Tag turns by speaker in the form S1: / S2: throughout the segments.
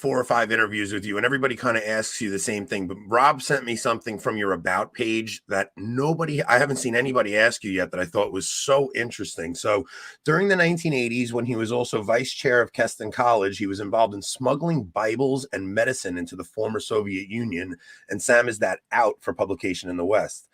S1: 4 or 5 interviews with you, and everybody kind of asks you the same thing. But Rob sent me something from your About page that I haven't seen anybody ask you yet that I thought was so interesting. So during the 1980s, when he was also vice chair of Keston College, he was involved in smuggling Bibles and medicine into the former Soviet Union and samizdat out for publication in the West.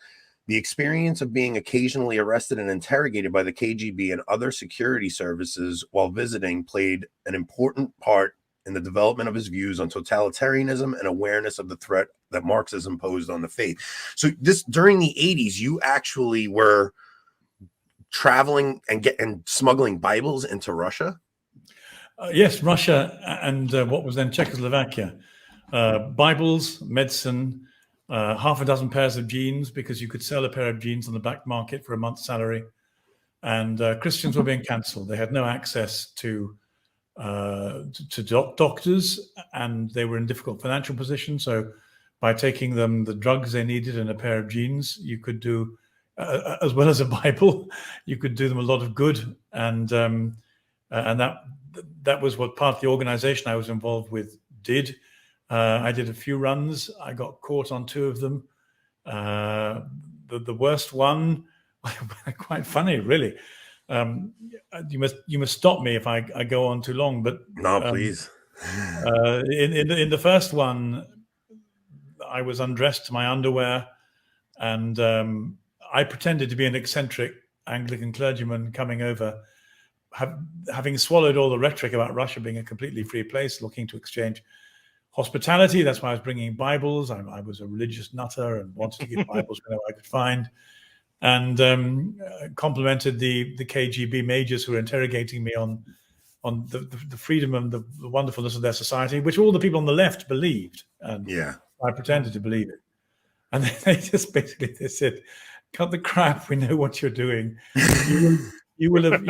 S1: The experience of being occasionally arrested and interrogated by the KGB and other security services while visiting played an important part in the development of his views on totalitarianism and awareness of the threat that Marxism posed on the faith. So during the 80s, you actually were traveling and smuggling Bibles into Russia?
S2: Yes, Russia and what was then Czechoslovakia. Bibles, medicine, half a dozen pairs of jeans, because you could sell a pair of jeans on the black market for a month's salary. And Christians were being cancelled. They had no access to doctors, and they were in difficult financial position. So by taking them the drugs they needed and a pair of jeans, you could do, as well as a Bible, you could do them a lot of good. And that was what part of the organization I was involved with did. I did a few runs. I got caught on 2 of them. The worst one, quite funny, really. You must stop me if I go on too long. But
S1: no, please.
S2: In the first one, I was undressed to my underwear, and I pretended to be an eccentric Anglican clergyman coming over, having swallowed all the rhetoric about Russia being a completely free place, looking to exchange hospitality. That's why I was bringing Bibles. I was a religious nutter and wanted to give Bibles whenever I could find, and complimented the KGB majors who were interrogating me on the freedom and the wonderfulness of their society, which all the people on the left believed. And I pretended to believe it. And they just basically said, "Cut the crap. We know what you're doing. You will have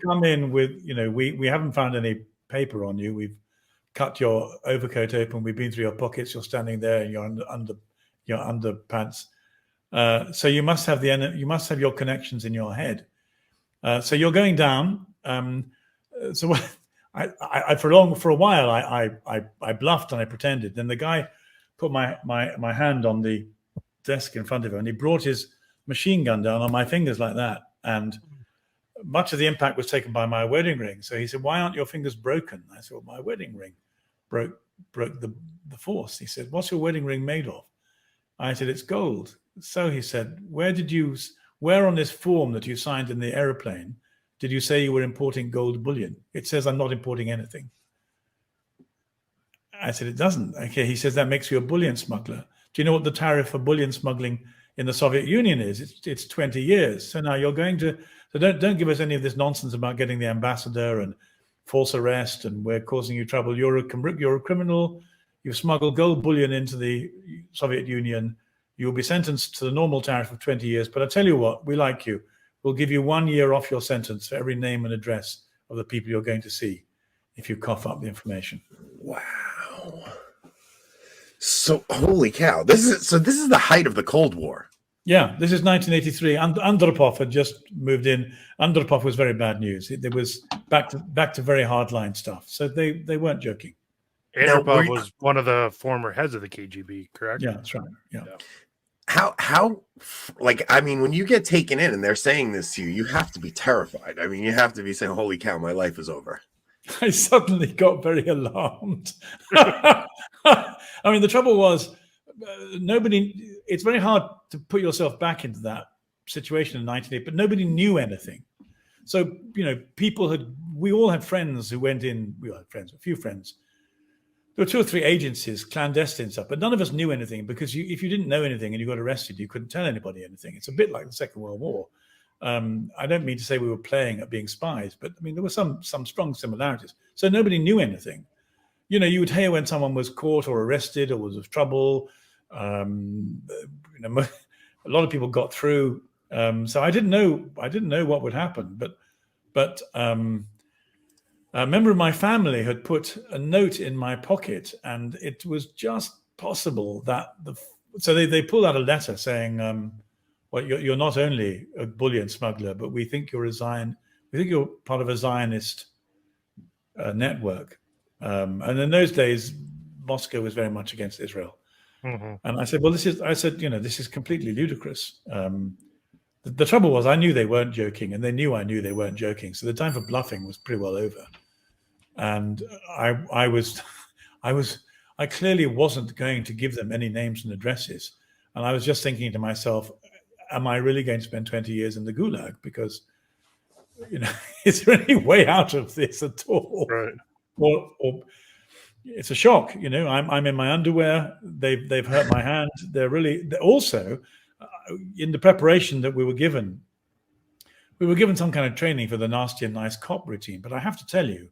S2: come in with, we haven't found any paper on you. We've cut your overcoat open. We've been through your pockets. You're standing there in your underpants. So you must have your connections in your head. So you're going down." So I for a while I bluffed and I pretended. Then the guy put my hand on the desk in front of him, and he brought his machine gun down on my fingers like that. And much of the impact was taken by my wedding ring. So he said, "Why aren't your fingers broken?" I said, "Well, my wedding ring broke the force." He said, "What's your wedding ring made of?" I said, "It's gold." So he said, where on this form that you signed in the aeroplane did you say you were importing gold bullion? It says I'm not importing anything. I said, "It doesn't." Okay, he says, "That makes you a bullion smuggler." Do you know what the tariff for bullion smuggling in the Soviet Union is? It's 20 years. So now you're going to, so don't give us any of this nonsense about getting the ambassador and false arrest and we're causing you trouble. You're a criminal. You've smuggled gold bullion into the Soviet Union. You'll be sentenced to the normal tariff of 20 years. But I tell you what, we like you. We'll give you 1 year off your sentence for every name and address of the people you're going to see if you cough up the information.
S1: Wow. So holy cow. This is the height of the Cold War.
S2: Yeah, this is 1983. Andropov had just moved in. Andropov was very bad news. It was back to very hardline stuff. So they weren't joking.
S3: Andropov was one of the former heads of the KGB, correct?
S2: Yeah, that's right. Yeah.
S1: How when you get taken in and they're saying this to you, you have to be terrified. I mean, you have to be saying, "Holy cow, my life is over."
S2: I suddenly got very alarmed. I mean, the trouble was, it's very hard to put yourself back into that situation in 1988, but nobody knew anything. So, we all had friends who went in, a few friends. There were 2 or 3 agencies, clandestine stuff, but none of us knew anything because if you didn't know anything and you got arrested, you couldn't tell anybody anything. It's a bit like the Second World War. I don't mean to say we were playing at being spies, but I mean, there were some strong similarities. So nobody knew anything. You would hear when someone was caught or arrested or was of trouble. A lot of people got through. So I didn't know what would happen, but a member of my family had put a note in my pocket, and it was just possible that so they pulled out a letter saying, "Well, you're not only a bullion smuggler, but we think you're part of a Zionist network." And in those days, Moscow was very much against Israel.
S3: Mm-hmm.
S2: And I said, well, this is completely ludicrous. The trouble was, I knew they weren't joking, and they knew I knew they weren't joking. So the time for bluffing was pretty well over. And I clearly wasn't going to give them any names and addresses. And I was just thinking to myself, am I really going to spend 20 years in the gulag? Because, is there any way out of this at all?
S3: Right.
S2: Or it's a shock. I'm in my underwear. They've hurt my hand. They're also in the preparation that we were given some kind of training for the nasty and nice cop routine. But I have to tell you,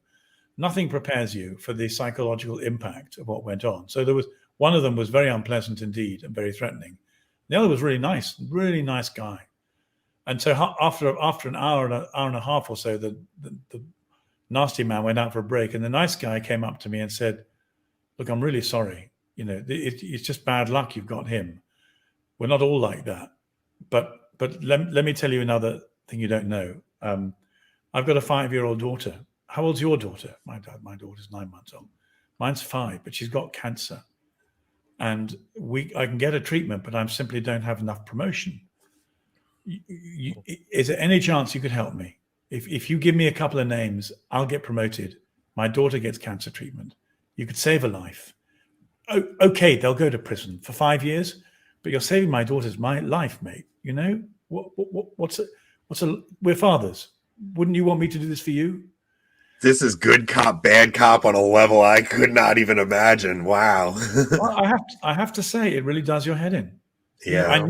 S2: nothing prepares you for the psychological impact of what went on. So there was one of them was very unpleasant indeed and very threatening. The other was really nice guy. And so after an hour and a half or so, the nasty man went out for a break, and the nice guy came up to me and said, "Look, I'm really sorry. It's just bad luck you've got him. We're not all like that. But let me tell you another thing you don't know. I've got a 5-year-old daughter. How old's your daughter?" My daughter's 9 months old. Mine's 5, but she's got cancer. And I can get a treatment, but I simply don't have enough promotion. Is there any chance you could help me? If you give me a couple of names, I'll get promoted. My daughter gets cancer treatment. You could save a life. Oh, okay, they'll go to prison for 5 years, but you're saving my daughter's life, mate. We're fathers. Wouldn't you want me to do this for you?
S1: This is good cop, bad cop on a level I could not even imagine. Wow.
S2: Well, I have to say, it really does your head in.
S1: Yeah.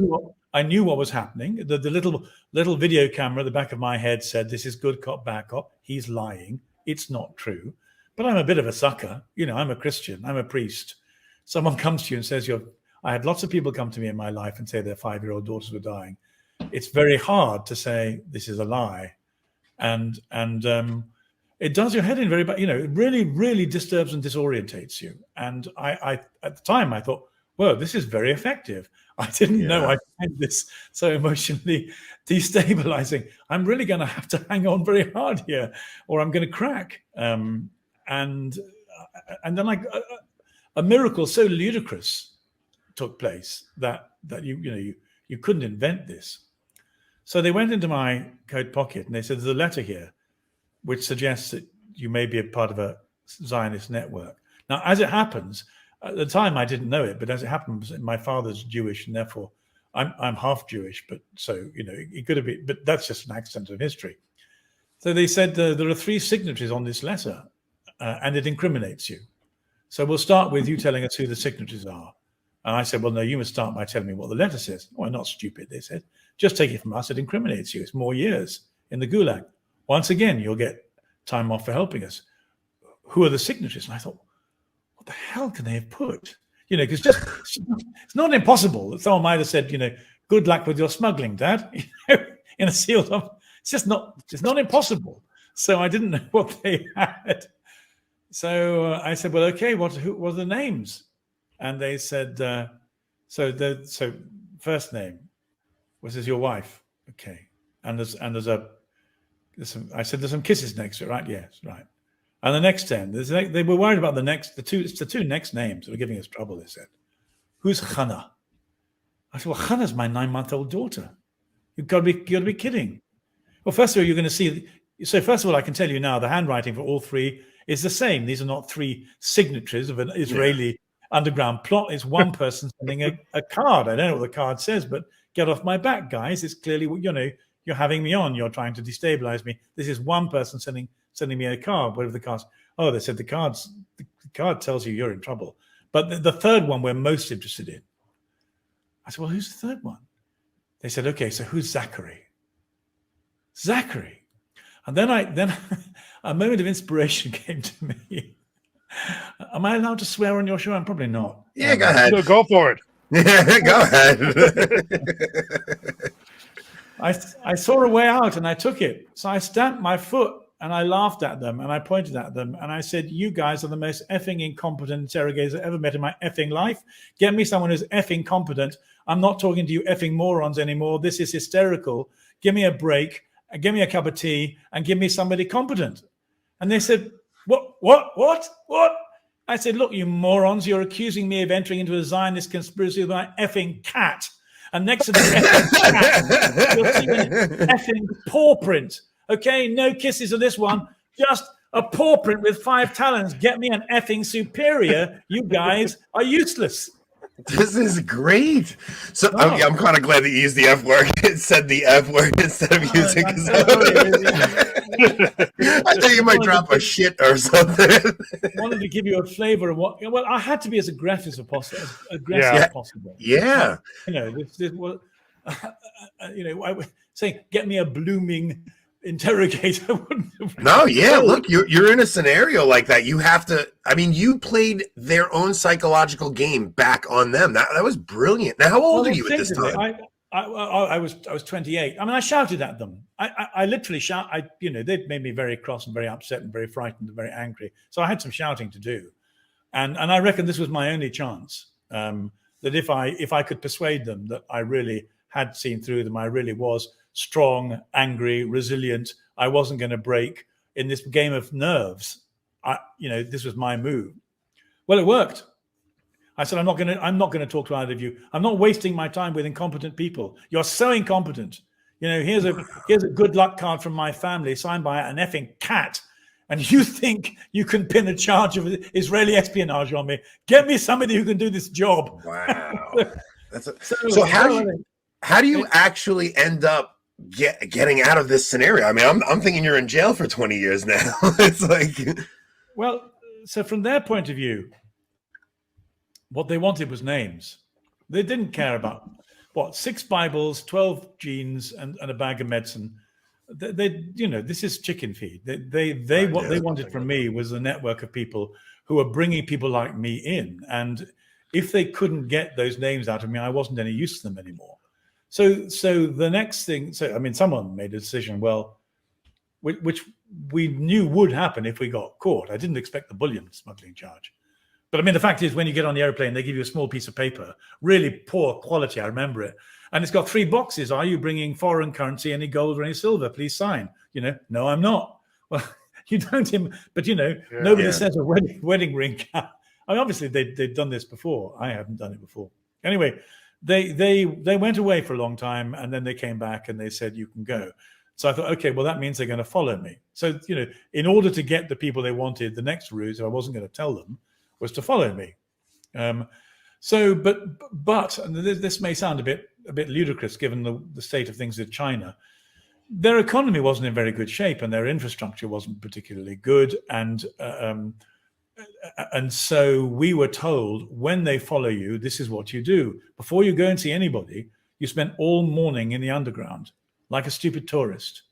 S2: I knew what was happening. The little video camera at the back of my head said, "This is good cop, bad cop. He's lying. It's not true." But I'm a bit of a sucker. I'm a Christian. I'm a priest. Someone comes to you and says, I had lots of people come to me in my life and say their 5-year-old daughters were dying. It's very hard to say this is a lie. And it does your head in very bad. It really, really disturbs and disorientates you. And I at the time, I thought, whoa, this is very effective. I didn't know I find this so emotionally destabilizing. I'm really going to have to hang on very hard here, or I'm going to crack. And then a miracle so ludicrous took place that you couldn't invent this. So they went into my coat pocket and they said, "There's a letter here which suggests that you may be a part of a Zionist network." Now, as it happens, at the time I didn't know it, but as it happens, my father's Jewish, and therefore I'm half Jewish. But so it could have been, but that's just an accident of history. So they said there are 3 signatories on this letter, and it incriminates you. So we'll start with you telling us who the signatories are. And I said, "Well, no, you must start by telling me what the letter says." "Oh, I'm not stupid," they said. "Just take it from us. It incriminates you. It's more years in the gulag. Once again, you'll get time off for helping us. Who are the signatories?" And I thought, what the hell can they have put? Because it's not impossible. Someone might have said, "Good luck with your smuggling, Dad," in a sealed up. It's not impossible. So I didn't know what they had. So I said, "Well, okay, what are the names?" And they said, so first name was your wife. Okay. And there's some kisses next to it, right? Yes, right. And the next 10, they were worried about it's the 2 next names that were giving us trouble, they said. "Who's Hannah?" I said, "Well, Hannah's my 9-month-old daughter. You've got to be kidding." Well, first of all, you're going to see. So first of all, I can tell you now, the handwriting for all 3 is the same. These are not 3 signatories of an Israeli underground plot. It's one person sending a card. I don't know what the card says, but get off my back, guys. It's clearly, you're having me on. You're trying to destabilize me. This is one person sending me a card. Whatever the card. Oh, they said the card tells you you're in trouble. But the third one we're most interested in. I said, "Well, who's the third one?" They said, "Okay, so who's Zachary?" Zachary. And then a moment of inspiration came to me. Am I allowed to swear on your show? I'm probably not.
S1: Yeah, go ahead.
S3: No, go for it.
S1: Go ahead.
S2: I saw a way out and I took it. So I stamped my foot and I laughed at them and I pointed at them and I said, "You guys are the most effing incompetent interrogators I've ever met in my effing life. Get me someone who's effing competent. I'm not talking to you effing morons anymore. This is hysterical. Give me a break, give me a cup of tea and give me somebody competent." And they said, What? I said, look, you morons, you're accusing me of entering into a Zionist conspiracy with my effing cat. And next to the effing cat, you'll see an effing paw print. Okay, no kisses of this one, just a paw print with 5 talons. Get me an effing superior. You guys are useless.
S1: This is great. So I'm kind of glad that you used the F word. It said the F word instead of using. I thought you might drop a shit or something.
S2: I wanted to give you a flavor of what. Well, I had to be as aggressive as possible. As possible.
S1: Yeah.
S2: This was, I was saying, get me a blooming interrogator.
S1: No, yeah. Look, you're in a scenario like that. You have to. I mean, you played their own psychological game back on them. That was brilliant. Now, how old are you at this time?
S2: I was 28. I mean, I shouted at them. I literally shout. They'd made me very cross and very upset and very frightened and very angry. So I had some shouting to do, and I reckon this was my only chance. That if I could persuade them that I really had seen through them, I really was strong, angry, resilient. I wasn't going to break in this game of nerves. This was my move. Well, it worked. I said, I'm not going to talk to either of you. I'm not wasting my time with incompetent people. You're so incompetent. Here's a good luck card from my family signed by an effing cat. And you think you can pin a charge of Israeli espionage on me? Get me somebody who can do this job.
S1: Wow. So how do you actually end up getting out of this scenario? I mean, I'm thinking you're in jail for 20 years now. It's like,
S2: well, so from their point of view, what they wanted was names. They didn't care about 6 Bibles, 12 jeans, and a bag of medicine. This is chicken feed. What they wanted from me was a network of people who were bringing people like me in. And if they couldn't get those names out of me, I wasn't any use to them anymore. So the next thing, someone made a decision, which we knew would happen if we got caught. I didn't expect the bullion smuggling charge. But the fact is, when you get on the airplane, they give you a small piece of paper, really poor quality, I remember it. And it's got 3 boxes. Are you bringing foreign currency, any gold or any silver? Please sign. No, I'm not. Well, you don't, but nobody says a wedding ring. Obviously they'd done this before. I haven't done it before. Anyway, they went away for a long time, and then they came back and they said, you can go. So I thought, okay, well, that means they're going to follow me. So, in order to get the people they wanted, the next route, if I wasn't going to tell them, was to follow me. But and this may sound a bit ludicrous given the state of things in China. Their economy wasn't in very good shape, and their infrastructure wasn't particularly good. And so we were told, when they follow you, this is what you do. Before you go and see anybody, you spend all morning in the underground, like a stupid tourist.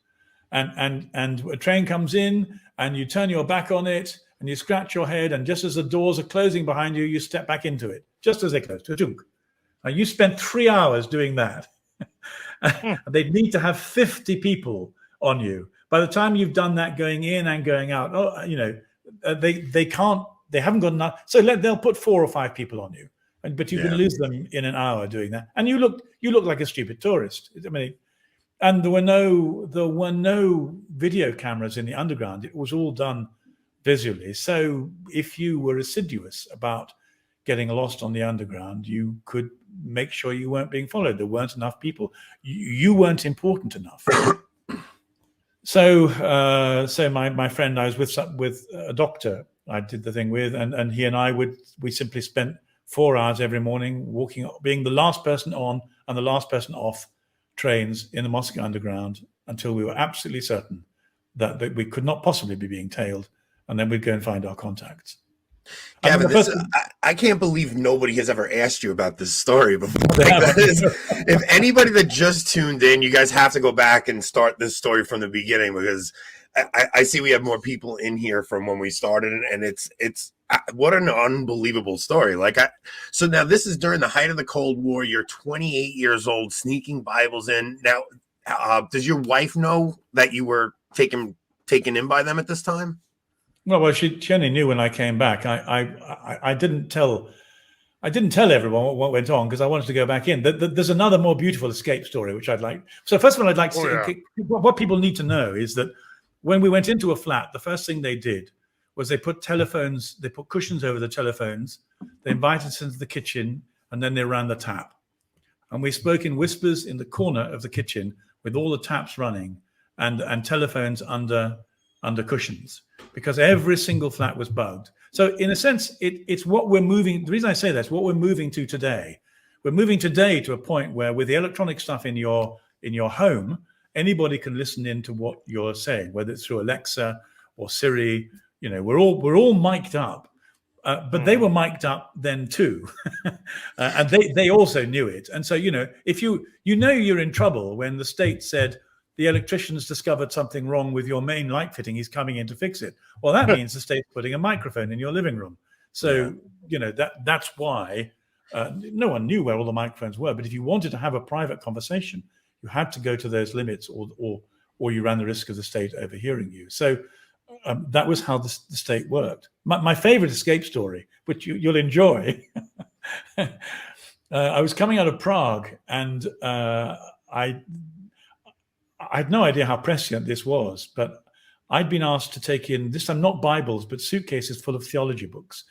S2: And a train comes in, and you turn your back on it, and you scratch your head, and just as the doors are closing behind you, you step back into it, just as they close. And you spend 3 hours doing that. They need to have 50 people on you. By the time you've done that, going in and going out, they haven't got enough. So they'll put 4 or 5 people on you, but you can lose them in an hour doing that. And you look like a stupid tourist. And there were no video cameras in the underground. It was all done visually. So if you were assiduous about getting lost on the underground, you could make sure you weren't being followed. There weren't enough people. You weren't important enough. So my friend I was with a doctor I did the thing with, and he and I we simply spent 4 hours every morning walking, being the last person on and the last person off trains in the Moscow underground until we were absolutely certain that we could not possibly be being tailed, and then we'd go and find our contacts.
S1: Gavin, I can't believe nobody has ever asked you about this story before. If anybody that just tuned in, you guys have to go back and start this story from the beginning, because I see we have more people in here from when we started, and it's what an unbelievable story. So now this is during the height of the Cold War. You're 28 years old, sneaking Bibles in. Now, does your wife know that you were taken in by them at this time?
S2: Well, she only knew when I came back. I didn't tell everyone what went on because I wanted to go back in. There's another more beautiful escape story which I'd like. So first of all, I'd like to say what people need to know is that when we went into a flat, the first thing they did was they put cushions over the telephones, they invited us into the kitchen, and then they ran the tap. And we spoke in whispers in the corner of the kitchen with all the taps running and telephones under cushions, because every single flat was bugged. So in a sense, it's what we're moving. The reason I say that's what we're moving to today. We're moving today to a point where with the electronic stuff in your home, anybody can listen in to what you're saying, whether it's through Alexa or Siri. We're all mic'd up. But they were mic'd up then too, and they also knew it. And so if you're in trouble when the state said the electrician's discovered something wrong with your main light fitting, he's coming in to fix it. Well, that means the state's putting a microphone in your living room. So that's why no one knew where all the microphones were. But if you wanted to have a private conversation, you had to go to those limits, or you ran the risk of the state overhearing you. So. That was how the state worked. My favorite escape story, which you'll enjoy. I was coming out of Prague, and I had no idea how prescient this was, but I'd been asked to take in, this time not Bibles, but suitcases full of theology books.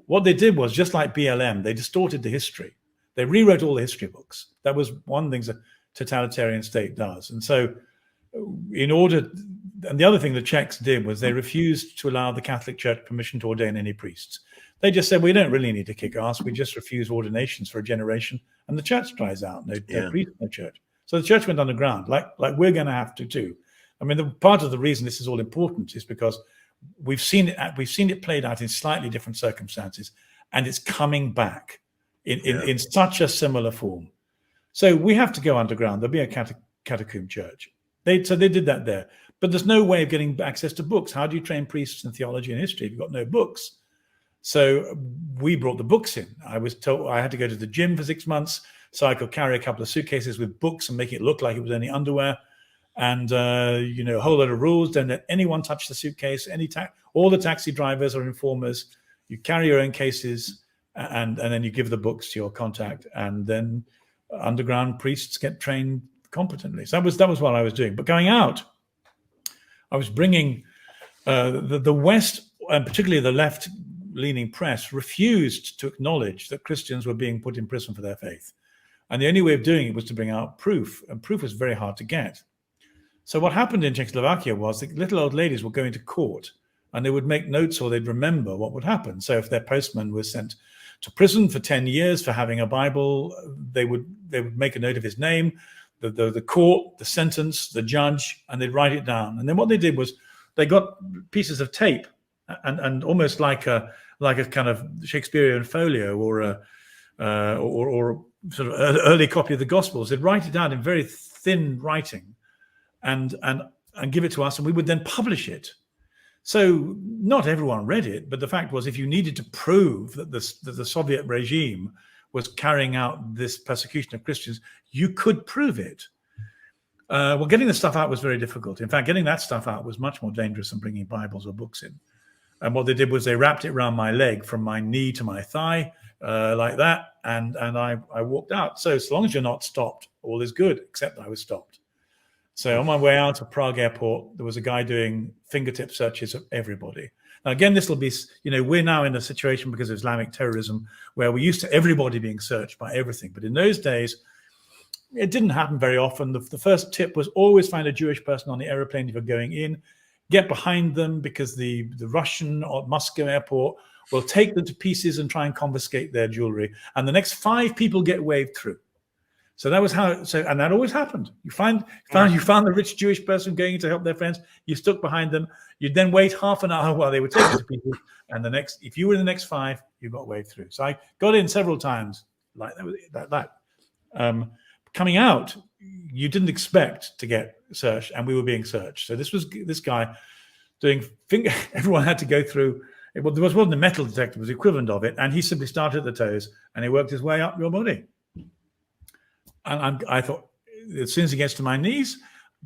S2: What they did was, just like BLM, they distorted the history. They rewrote all the history books. That was one thing a totalitarian state does. And so and the other thing the Czechs did was they refused to allow the Catholic Church permission to ordain any priests. They just said, we don't really need to kick ass. We just refuse ordinations for a generation, and the church dries out. No priest, no church. So the church went underground, like we're going to have to too. I mean, part of the reason this is all important is because we've seen it played out in slightly different circumstances, and it's coming back in such a similar form. So we have to go underground. There'll be a catacomb church. They did that there. But there's no way of getting access to books. How do you train priests in theology and history if you've got no books? So we brought the books in. I was told I had to go to the gym for 6 months so I could carry a couple of suitcases with books and make it look like it was only underwear. And, a whole lot of rules. Don't let anyone touch the suitcase. All the taxi drivers are informers. You carry your own cases, and then you give the books to your contact. And then underground priests get trained competently. So that was what I was doing. But going out, I was bringing the West, and particularly the left-leaning press, refused to acknowledge that Christians were being put in prison for their faith. And the only way of doing it was to bring out proof, and proof was very hard to get. So what happened in Czechoslovakia was the little old ladies would go into court, and they would make notes, or they'd remember what would happen. So if their postman was sent to prison for 10 years for having a Bible, they would make a note of his name, the court, the sentence, the judge, and they'd write it down. And then what they did was they got pieces of tape and almost like a kind of Shakespearean folio or sort of early copy of the Gospels. They'd write it down in very thin writing and give it to us, and we would then publish it. So not everyone read it, but the fact was, if you needed to prove that the Soviet regime was carrying out this persecution of Christians, you could prove it. Well, getting the stuff out was very difficult. In fact, getting that stuff out was much more dangerous than bringing Bibles or books in. And what they did was they wrapped it around my leg from my knee to my thigh, like that, and I walked out. So long as you're not stopped, all is good, except I was stopped. So on my way out of Prague airport, there was a guy doing fingertip searches of everybody. Now, again, this will be, we're now in a situation because of Islamic terrorism where we're used to everybody being searched by everything. But in those days, it didn't happen very often. The first tip was always find a Jewish person on the airplane if you're going in, get behind them, because the Russian or Moscow airport will take them to pieces and try and confiscate their jewelry. And the next 5 people get waved through. So that was how. And that always happened. You found the rich Jewish person going to help their friends. You stuck behind them. You'd then wait half an hour while they were taken to people. And if you were in the next 5, you got waved through. So I got in several times like that. Coming out, you didn't expect to get searched, and we were being searched. So this guy doing everyone had to go through. Well, there wasn't a metal detector, it was the equivalent of it, and he simply started at the toes and he worked his way up your body. And I thought, as soon as he gets to my knees,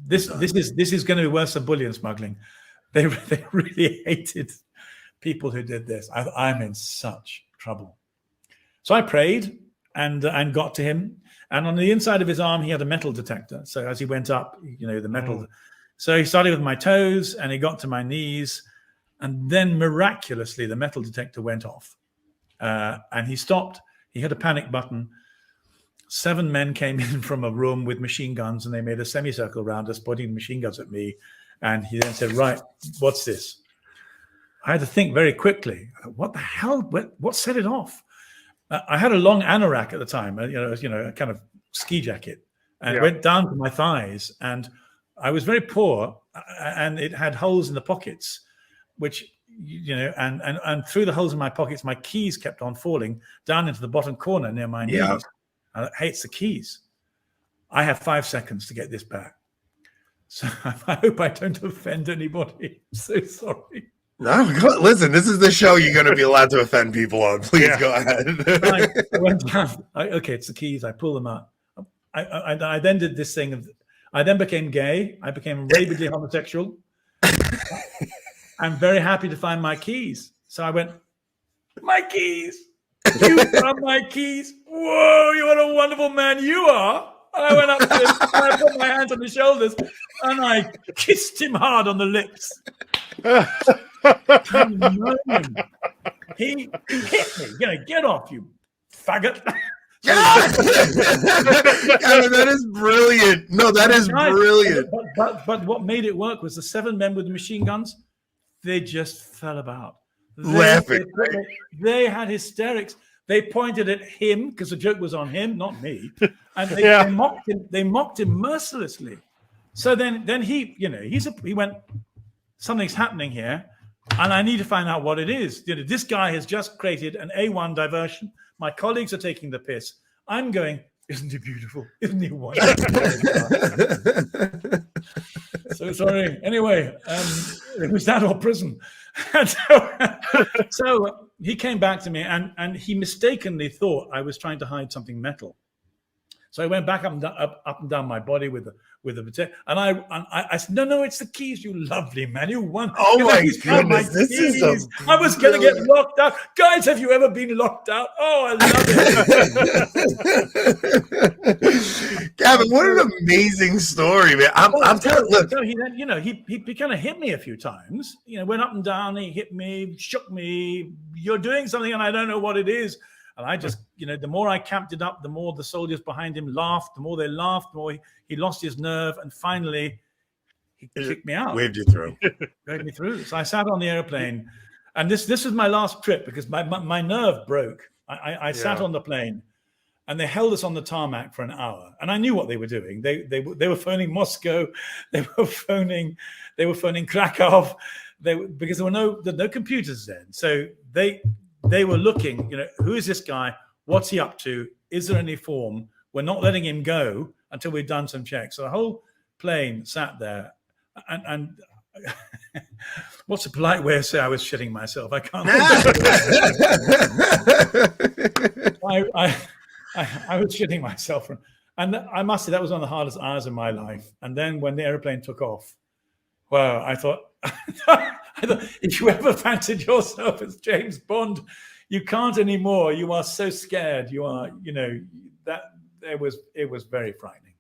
S2: this is going to be worse than bullion smuggling. They really hated people who did this. I'm in such trouble. So I prayed and got to him. And on the inside of his arm, he had a metal detector. So as he went up, the metal. So he started with my toes and he got to my knees. And then miraculously, the metal detector went off. And he stopped. He hit a panic button. 7 men came in from a room with machine guns, and they made a semicircle around us, pointing machine guns at me. And he then said, right, what's this? I had to think very quickly. What the hell? What set it off? I had a long anorak at the time, a kind of ski jacket, and it went down to my thighs. And I was very poor, and it had holes in the pockets, which, and through the holes in my pockets, my keys kept on falling down into the bottom corner near my knees.
S1: Yeah.
S2: And it hates the keys. I have 5 seconds to get this back. So I hope I don't offend anybody. I'm so sorry.
S1: No, listen, this is the show you're going to be allowed to offend people on. Please go ahead.
S2: I went down. Okay, it's the keys. I pull them out. I then did this thing. I then became gay. I became rabidly homosexual. I'm very happy to find my keys. So I went, my keys. You found my keys. Whoa, what a wonderful man you are. And I went up to him, and I put my hands on his shoulders, and I kissed him hard on the lips. He hit me. Get off, you faggot.
S1: That is brilliant. No, that is brilliant.
S2: But what made it work was the 7 men with the machine guns. They just fell about.
S1: Laughing.
S2: They had hysterics. They pointed at him because the joke was on him, not me, and they mocked him. They mocked him mercilessly. So then he went, something's happening here, and I need to find out what it is. This guy has just created an A1 diversion. My colleagues are taking the piss. I'm going, isn't he beautiful? Isn't he wonderful? So sorry. Anyway, it was that or prison. So he came back to me, and he mistakenly thought I was trying to hide something metal. So I went back up and down my body with the potato, and I said, no, it's the keys, you lovely man, you won.
S1: Oh my goodness, this is
S2: I was going to get locked out. Guys, have you ever been locked out? Oh, I love it.
S1: Gavin, what an amazing story, man. I'm telling. Look,
S2: so he then, he kind of hit me a few times. Went up and down. He hit me, shook me. You're doing something, and I don't know what it is. And I just, the more I camped it up, the more the soldiers behind him laughed. The more they laughed, the more he lost his nerve. And finally, he kicked me out.
S1: Waved you through.
S2: Waved me through. So I sat on the airplane. And this was my last trip because my nerve broke. I sat on the plane, and they held us on the tarmac for an hour. And I knew what they were doing. They were phoning Moscow. They were phoning Krakow. Because there were no computers then. So they were looking, who is this guy? What's he up to? Is there any form? We're not letting him go until we've done some checks. So the whole plane sat there, and what's a polite way of saying I was shitting myself? I can't. I was shitting myself, and I must say that was one of the hardest hours of my life. And then when the airplane took off, well, I thought, if you ever fancied yourself as James Bond, you can't anymore. You are so scared. You are, that it was very frightening.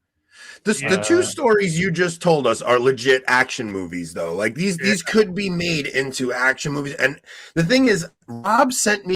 S1: The 2 stories you just told us are legit action movies, though. Like these could be made into action movies. And the thing is, Rob sent me